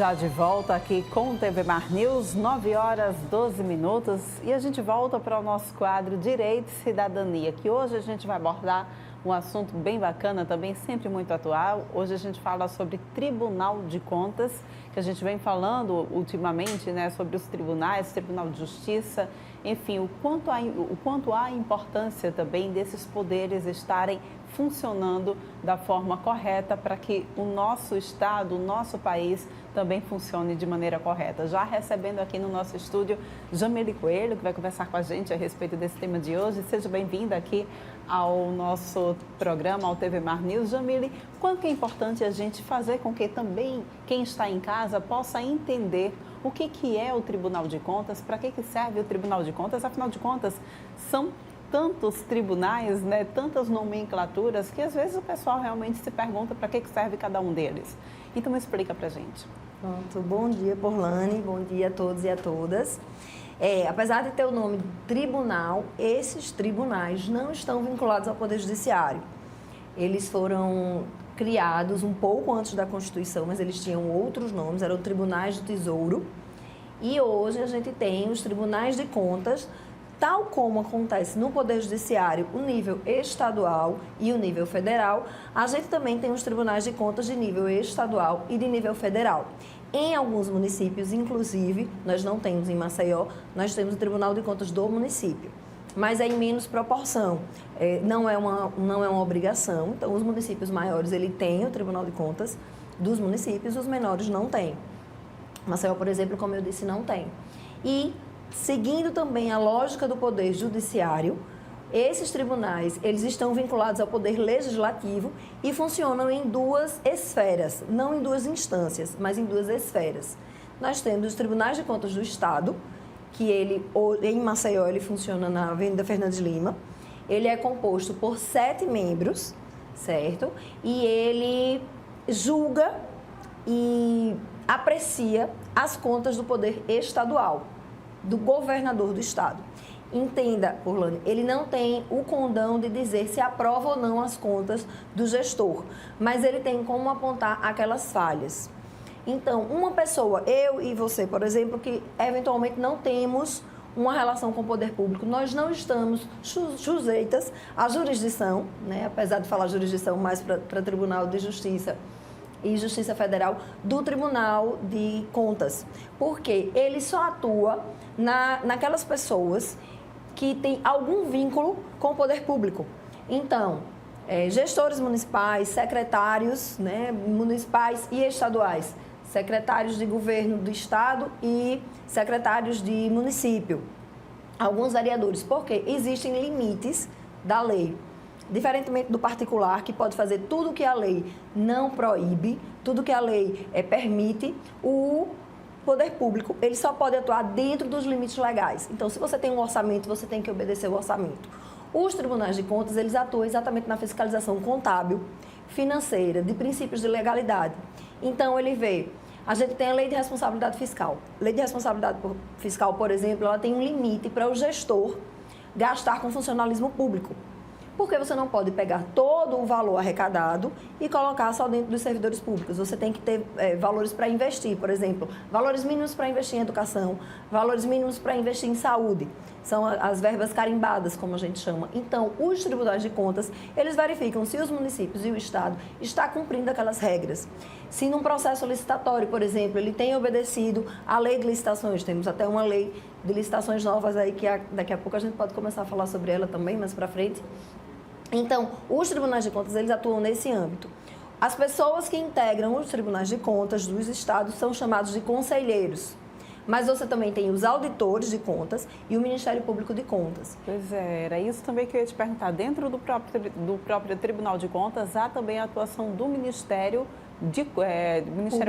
Já de volta aqui com o TV Mar News, 9 horas 12 minutos. E a gente volta para o nosso quadro Direito e Cidadania, que hoje a gente vai abordar um assunto bem bacana, também sempre muito atual. Hoje a gente fala sobre Tribunal de Contas, que a gente vem falando ultimamente, né, sobre os tribunais, Tribunal de Justiça, enfim, o quanto há importância também desses poderes estarem funcionando da forma correta para que o nosso Estado, o nosso país também funcione de maneira correta. Já recebendo aqui no nosso estúdio Jamile Coelho, que vai conversar com a gente a respeito desse tema de hoje. Seja bem-vinda aqui ao nosso programa, ao TV Mar News. Jamile, quanto que é importante a gente fazer com que também quem está em casa possa entender o que é o Tribunal de Contas, para que serve o Tribunal de Contas, afinal de contas, são tantos tribunais, né, tantas nomenclaturas, que às vezes o pessoal realmente se pergunta para que serve cada um deles. Então, explica para a gente. Pronto. Bom dia, Porlane, bom dia a todos e a todas. Apesar de ter o nome tribunal, esses tribunais não estão vinculados ao Poder Judiciário. Eles foram criados um pouco antes da Constituição, mas eles tinham outros nomes, eram tribunais do Tesouro. E hoje a gente tem os tribunais de contas, tal como acontece no Poder Judiciário, o nível estadual e o nível federal, a gente também tem os tribunais de contas de nível estadual e de nível federal. Em alguns municípios, inclusive, nós não temos em Maceió, nós temos o Tribunal de Contas do município, mas é em menos proporção, não é uma obrigação. Então, os municípios maiores, ele tem o Tribunal de Contas dos municípios, os menores não têm. Maceió, por exemplo, como eu disse, não tem. E seguindo também a lógica do Poder Judiciário, esses tribunais, eles estão vinculados ao Poder Legislativo e funcionam em duas esferas, não em duas instâncias, mas em duas esferas. Nós temos os Tribunais de Contas do Estado, que em Maceió, ele funciona na Avenida Fernandes Lima. Ele é composto por 7 membros, certo? E ele julga e aprecia as contas do Poder Estadual, do governador do Estado. Entenda, Porlane, ele não tem o condão de dizer se aprova ou não as contas do gestor, mas ele tem como apontar aquelas falhas. Então, uma pessoa, eu e você, por exemplo, que eventualmente não temos uma relação com o poder público, nós não estamos sujeitas à jurisdição, né? Apesar de falar jurisdição mais para Tribunal de Justiça e Justiça Federal, do Tribunal de Contas, porque ele só atua naquelas pessoas que têm algum vínculo com o poder público. Então, gestores municipais, secretários, né, municipais e estaduais, secretários de governo do estado e secretários de município, alguns vereadores, porque existem limites da lei. Diferentemente do particular, que pode fazer tudo que a lei não proíbe, tudo que a lei permite, o poder público, ele só pode atuar dentro dos limites legais. Então, se você tem um orçamento, você tem que obedecer o orçamento. Os tribunais de contas, eles atuam exatamente na fiscalização contábil, financeira, de princípios de legalidade. Então, ele vê, a gente tem a lei de responsabilidade fiscal. Lei de responsabilidade fiscal, por exemplo, ela tem um limite para o gestor gastar com funcionalismo público. Porque você não pode pegar todo o valor arrecadado e colocar só dentro dos servidores públicos. Você tem que ter valores para investir, por exemplo, valores mínimos para investir em educação, valores mínimos para investir em saúde. São as verbas carimbadas, como a gente chama. Então, os tribunais de contas, eles verificam se os municípios e o Estado estão cumprindo aquelas regras. Se num processo licitatório, por exemplo, ele tem obedecido à lei de licitações, temos até uma lei de licitações novas aí, que daqui a pouco a gente pode começar a falar sobre ela também, mais para frente. Então, os tribunais de contas, eles atuam nesse âmbito. As pessoas que integram os tribunais de contas dos estados são chamados de conselheiros. Mas você também tem os auditores de contas e o Ministério Público de Contas. Pois é, era isso também que eu ia te perguntar. Dentro do próprio Tribunal de Contas, há também a atuação do Ministério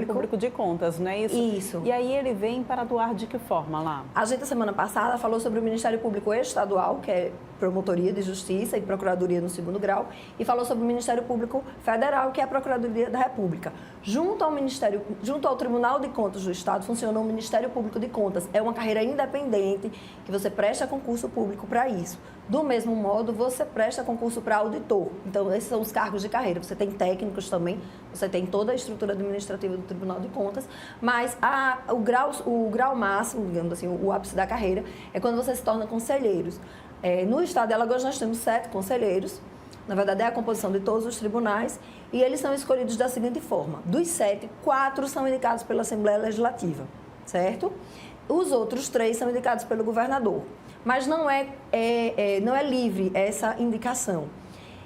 Público de Contas, não é isso? Isso. E aí ele vem para atuar de que forma lá? A gente, semana passada, falou sobre o Ministério Público Estadual, que é Promotoria de Justiça e Procuradoria no segundo grau, e falou sobre o Ministério Público Federal, que é a Procuradoria da República. Junto ao Tribunal de Contas do Estado, funciona o Ministério Público de Contas. É uma carreira independente que você presta concurso público para isso. Do mesmo modo, você presta concurso para auditor. Então, esses são os cargos de carreira. Você tem técnicos também, você tem toda a estrutura administrativa do Tribunal de Contas, mas o grau máximo, digamos assim, o ápice da carreira, é quando você se torna conselheiros. No estado de Alagoas, nós temos 7 conselheiros. Na verdade, é a composição de todos os tribunais, e eles são escolhidos da seguinte forma: dos 7, 4 são indicados pela Assembleia Legislativa, certo? Os outros 3 são indicados pelo governador. Mas não é livre essa indicação.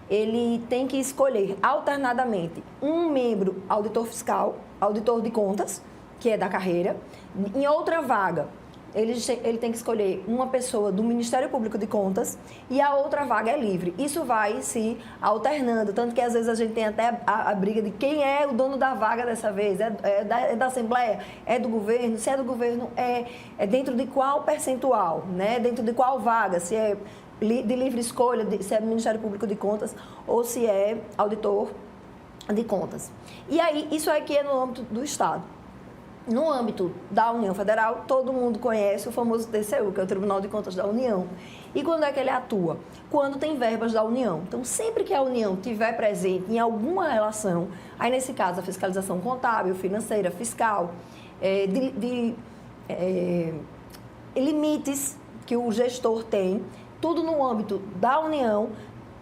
Ele tem que escolher alternadamente um membro auditor fiscal, auditor de contas, que é da carreira. Em outra vaga, ele tem que escolher uma pessoa do Ministério Público de Contas, e a outra vaga é livre. Isso vai se alternando, tanto que às vezes a gente tem até a briga de quem é o dono da vaga dessa vez. É da Assembleia? É do governo? Se é do governo, é dentro de qual percentual, né? Dentro de qual vaga? Se é de livre escolha, se é Ministério Público de Contas ou se é auditor de contas. E aí, isso aqui é no âmbito do Estado. No âmbito da União Federal, todo mundo conhece o famoso TCU, que é o Tribunal de Contas da União. E quando é que ele atua? Quando tem verbas da União. Então, sempre que a União estiver presente em alguma relação, aí nesse caso a fiscalização contábil, financeira, fiscal, limites que o gestor tem, tudo no âmbito da União,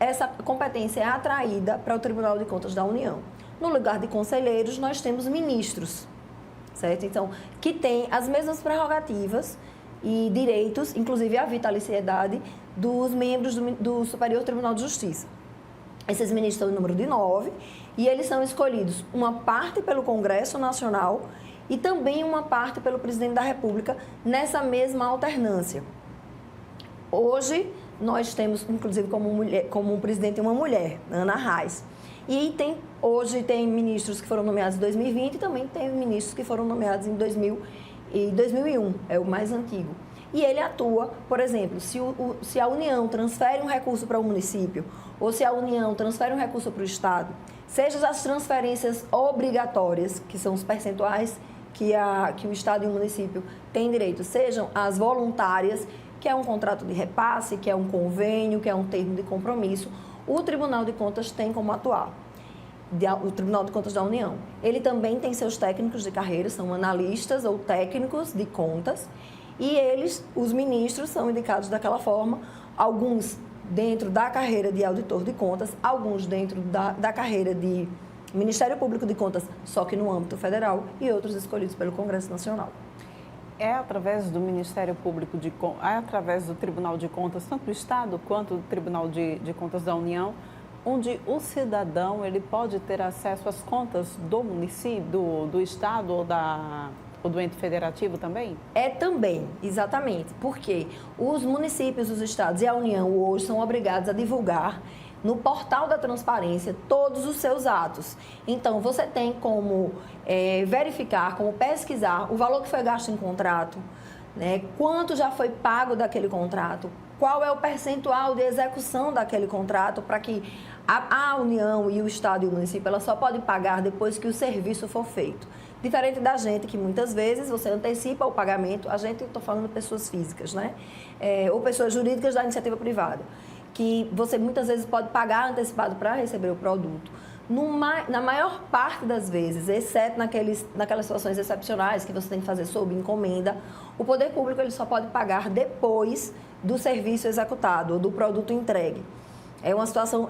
essa competência é atraída para o Tribunal de Contas da União. No lugar de conselheiros, nós temos ministros, certo? Então, que tem as mesmas prerrogativas e direitos, inclusive a vitaliciedade, dos membros do Superior Tribunal de Justiça. Esses ministros são em número de 9 e eles são escolhidos uma parte pelo Congresso Nacional e também uma parte pelo Presidente da República nessa mesma alternância. Hoje, nós temos, inclusive, como presidente, uma mulher, Ana Reis. E hoje tem ministros que foram nomeados em 2020 e também tem ministros que foram nomeados em 2001, é o mais antigo. E ele atua, por exemplo, se a União transfere um recurso para o município ou se a União transfere um recurso para o Estado, seja as transferências obrigatórias, que são os percentuais que o Estado e o município têm direito, sejam as voluntárias, que é um contrato de repasse, que é um convênio, que é um termo de compromisso, o Tribunal de Contas tem como atuar. O Tribunal de Contas da União. Ele também tem seus técnicos de carreira, são analistas ou técnicos de contas, e os ministros, são indicados daquela forma, alguns dentro da carreira de auditor de contas, alguns dentro da carreira de Ministério Público de Contas, só que no âmbito federal, e outros escolhidos pelo Congresso Nacional. É através do Ministério Público é através do Tribunal de Contas, tanto do Estado quanto do Tribunal de Contas da União, onde o cidadão ele pode ter acesso às contas do município, do Estado ou do ente federativo também? É também, exatamente, porque os municípios, os estados e a União hoje são obrigados a divulgar no portal da transparência todos os seus atos. Então, você tem como verificar, como pesquisar o valor que foi gasto em contrato, né? Quanto já foi pago daquele contrato, qual é o percentual de execução daquele contrato, para que a União e o Estado e o município ela só podem pagar depois que o serviço for feito. Diferente da gente, que muitas vezes você antecipa o pagamento, a gente, estou falando de pessoas físicas, né? Ou pessoas jurídicas da iniciativa privada, que você muitas vezes pode pagar antecipado para receber o produto. Na maior parte das vezes, exceto naquelas situações excepcionais que você tem que fazer sob encomenda, o poder público ele só pode pagar depois do serviço executado ou do produto entregue. É uma situação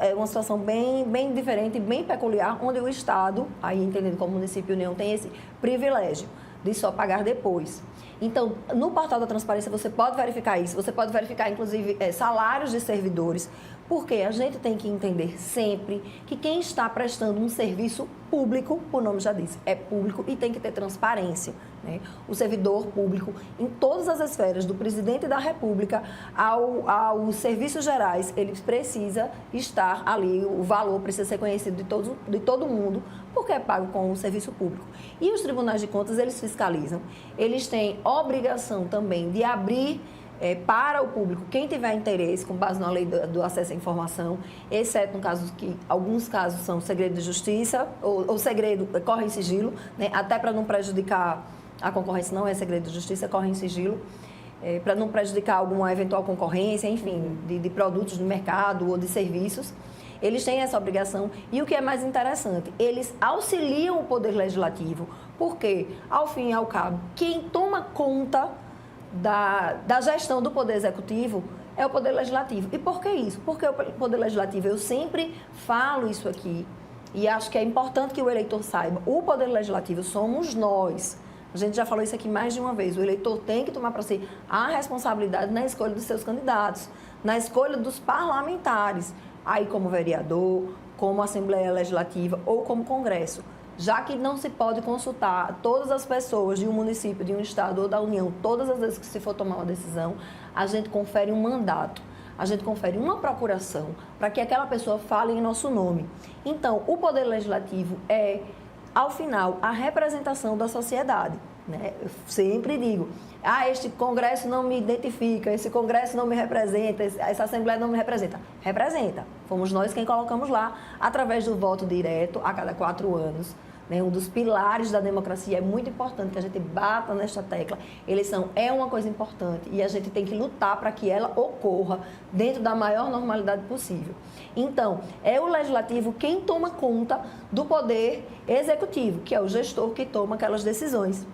bem diferente, bem peculiar, onde o Estado, aí entendendo como município e União, tem esse privilégio de só pagar depois. Então, no portal da transparência você pode verificar isso, você pode verificar inclusive salários de servidores, porque a gente tem que entender sempre que quem está prestando um serviço público, o nome já disse, é público e tem que ter transparência, né? O servidor público, em todas as esferas, do presidente da República aos serviços gerais, ele precisa estar ali, o valor precisa ser conhecido de todo mundo, porque é pago com o serviço público. E os tribunais de contas, eles fiscalizam, eles têm obrigação também de abrir para o público, quem tiver interesse, com base na lei do acesso à informação, exceto no caso que alguns casos são segredo de justiça, ou segredo, corre em sigilo, né? Até para não prejudicar a concorrência, não é segredo de justiça, corre em sigilo, para não prejudicar alguma eventual concorrência, enfim, de produtos no mercado ou de serviços. Eles têm essa obrigação e o que é mais interessante, eles auxiliam o Poder Legislativo, porque, ao fim e ao cabo, quem toma conta da gestão do Poder Executivo é o Poder Legislativo. E por que isso? Porque o Poder Legislativo, eu sempre falo isso aqui, e acho que é importante que o eleitor saiba, o Poder Legislativo somos nós. A gente já falou isso aqui mais de uma vez, o eleitor tem que tomar para si a responsabilidade na escolha dos seus candidatos, na escolha dos parlamentares, aí como vereador, como Assembleia Legislativa ou como Congresso. Já que não se pode consultar todas as pessoas de um município, de um estado ou da União, todas as vezes que se for tomar uma decisão, a gente confere um mandato, a gente confere uma procuração para que aquela pessoa fale em nosso nome. Então, o Poder Legislativo é, ao final, a representação da sociedade, né? Eu sempre digo, este Congresso não me identifica, esse Congresso não me representa, essa Assembleia não me representa. Representa. Fomos nós quem colocamos lá, através do voto direto, a cada 4 anos. Né? Um dos pilares da democracia, é muito importante que a gente bata nesta tecla. Eleição é uma coisa importante e a gente tem que lutar para que ela ocorra dentro da maior normalidade possível. Então, é o Legislativo quem toma conta do Poder Executivo, que é o gestor que toma aquelas decisões.